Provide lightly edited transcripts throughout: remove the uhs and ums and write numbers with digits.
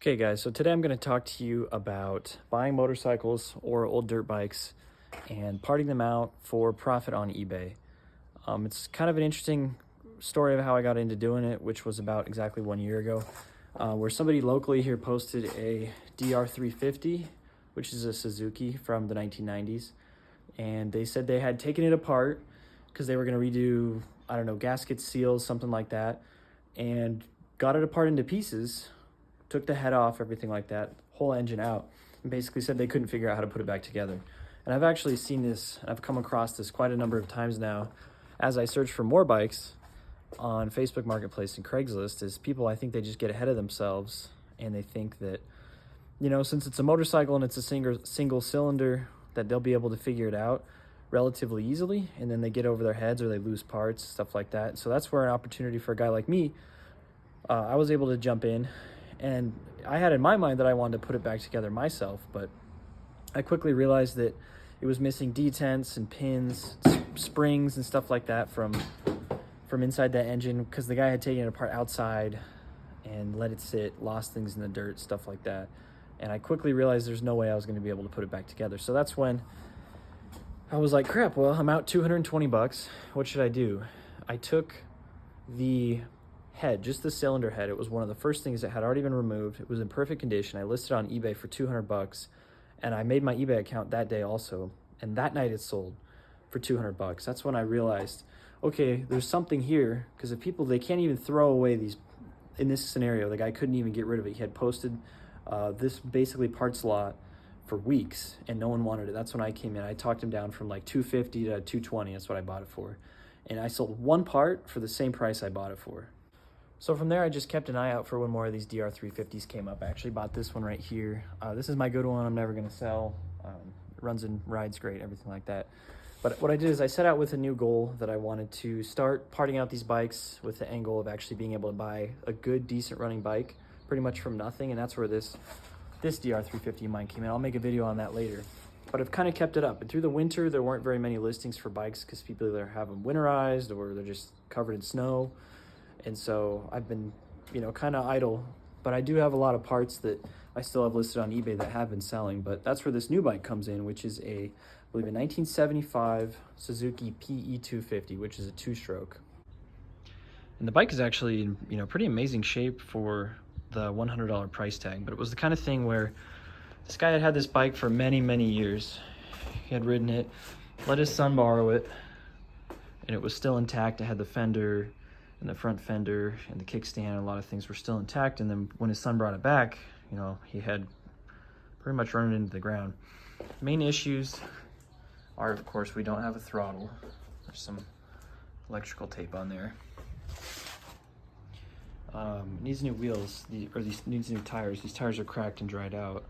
Okay guys, so today I'm going to talk to you about buying motorcycles or old dirt bikes and parting them out for profit on eBay. It's kind of an interesting story of how I got into doing it, which was about exactly 1 year ago, where somebody locally here posted a DR350, which is a Suzuki from the 1990s, and they said they had taken it apart because they were going to redo, I don't know, gaskets, seals, something like that, and got it apart into pieces, took the head off, everything like that, whole engine out, and basically said they couldn't figure out how to put it back together. And I've actually seen this, I've come across this quite a number of times now as I search for more bikes on Facebook Marketplace and Craigslist. Is people, I think they just get ahead of themselves and they think that, since it's a motorcycle and it's a single cylinder, that they'll be able to figure it out relatively easily, and then they get over their heads or they lose parts, stuff like that. So that's where an opportunity for a guy like me, I was able to jump in. And I had in my mind that I wanted to put it back together myself, but I quickly realized that it was missing detents and pins, springs and stuff like that from inside that engine, because the guy had taken it apart outside and let it sit, lost things in the dirt, stuff like that. And I quickly realized there's no way I was going to be able to put it back together. So that's when I was like, crap, well, I'm out $220. What should I do? I took the head, just the cylinder head. It was one of the first things that had already been removed. It was in perfect condition. I listed it on eBay for $200, and I made my eBay account that day also. And that night it sold for $200. That's when I realized, okay, there's something here, because if people, they can't even throw away these. In this scenario, the guy couldn't even get rid of it. He had posted this basically parts lot for weeks, and no one wanted it. That's when I came in. I talked him down from like $250 to $220. That's what I bought it for, and I sold one part for the same price I bought it for. So from there, I just kept an eye out for when more of these DR350s came up. I actually bought this one right here. This is my good one. I'm never going to sell. It runs and rides great, everything like that. But what I did is I set out with a new goal that I wanted to start parting out these bikes with the end goal of actually being able to buy a good, decent running bike pretty much from nothing. And that's where this DR350 of mine came in. I'll make a video on that later. But I've kind of kept it up. And through the winter, there weren't very many listings for bikes because people either have them winterized or they're just covered in snow. And so I've been, kind of idle, but I do have a lot of parts that I still have listed on eBay that have been selling. But that's where this new bike comes in, which is I believe a 1975 Suzuki PE250, which is a two-stroke. And the bike is actually in, pretty amazing shape for the $100 price tag. But it was the kind of thing where this guy had had this bike for many, many years. He had ridden it, let his son borrow it, and it was still intact. It had the fender and the front fender and the kickstand, and a lot of things were still intact. And then when his son brought it back, he had pretty much run it into the ground. Main issues are, of course, we don't have a throttle. There's some electrical tape on there. Needs new wheels, needs new tires. These tires are cracked and dried out.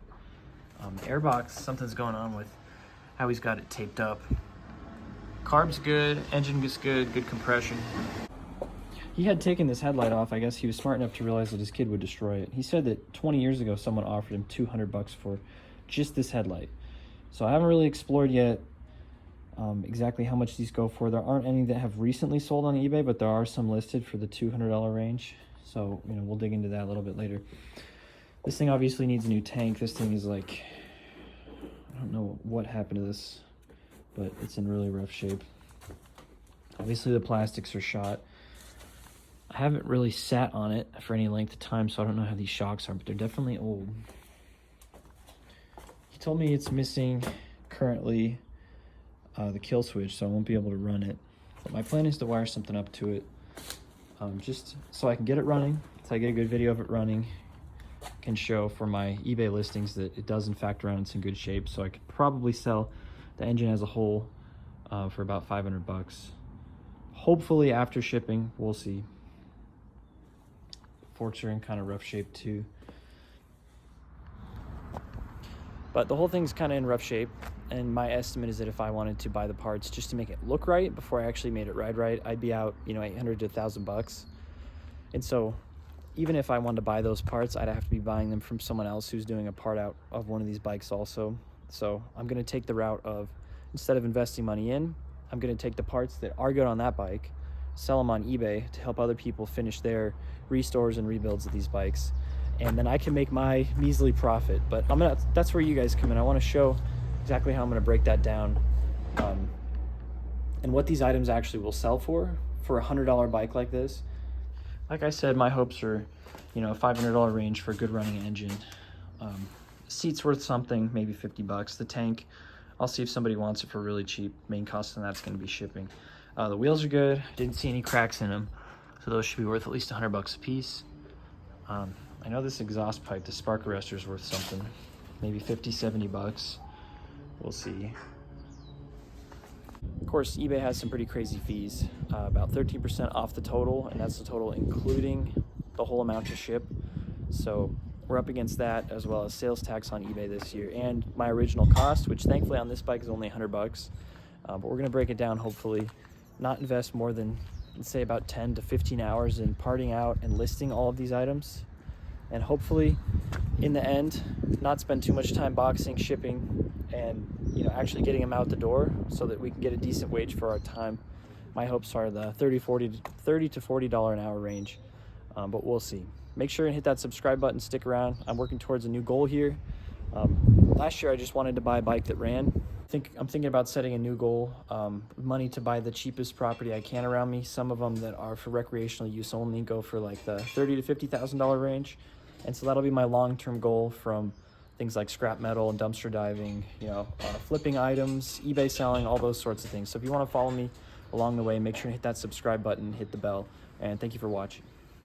The airbox, something's going on with how he's got it taped up. Carb's good, engine is good, good compression. He had taken this headlight off. I guess he was smart enough to realize that his kid would destroy it. He said that 20 years ago, someone offered him $200 for just this headlight. So I haven't really explored yet exactly how much these go for. There aren't any that have recently sold on eBay, but there are some listed for the $200 range. So, we'll dig into that a little bit later. This thing obviously needs a new tank. This thing is like, I don't know what happened to this, but it's in really rough shape. Obviously the plastics are shot. I haven't really sat on it for any length of time, so I don't know how these shocks are, but they're definitely old. He told me it's missing currently the kill switch, so I won't be able to run it. But my plan is to wire something up to it, just so I can get it running, so I get a good video of it running, can show for my eBay listings that it does in fact run, it's in good shape, so I could probably sell the engine as a whole for about $500. Hopefully after shipping, we'll see. Forks are in kind of rough shape too. But the whole thing's kind of in rough shape, and my estimate is that if I wanted to buy the parts just to make it look right before I actually made it ride right, I'd be out, $800 to $1,000. And so even if I wanted to buy those parts, I'd have to be buying them from someone else who's doing a part out of one of these bikes also. So I'm going to take the route of, instead of investing money in, I'm going to take the parts that are good on that bike, sell them on eBay to help other people finish their restores and rebuilds of these bikes, and then I can make my measly profit. But that's where you guys come in. I want to show exactly how I'm going to break that down, and what these items actually will sell for a $100 bike like this. Like I said, my hopes are, $500 range for a good running engine. Seat's worth something, maybe 50 bucks. The tank, I'll see if somebody wants it for really cheap. Main cost on that's going to be shipping. The wheels are good. Didn't see any cracks in them, so those should be worth at least 100 bucks a piece. I know this exhaust pipe, the spark arrestor, is worth something, maybe 50, 70 bucks. We'll see. Of course, eBay has some pretty crazy fees, about 13% off the total, and that's the total including the whole amount to ship. So we're up against that, as well as sales tax on eBay this year, and my original cost, which thankfully on this bike is only 100 bucks. But we're gonna break it down, hopefully, not invest more than, let's say, about 10 to 15 hours in parting out and listing all of these items. And hopefully, in the end, not spend too much time boxing, shipping, and actually getting them out the door so that we can get a decent wage for our time. My hopes are the $30 to $40 an hour range, but we'll see. Make sure and hit that subscribe button, stick around. I'm working towards a new goal here. Last year I just wanted to buy a bike that ran. I'm thinking about setting a new goal, money to buy the cheapest property I can around me. Some of them that are for recreational use only go for like the $30,000 to $50,000 range. And so that'll be my long-term goal, from things like scrap metal and dumpster diving, flipping items, eBay selling, all those sorts of things. So if you want to follow me along the way, make sure to hit that subscribe button, hit the bell, and thank you for watching.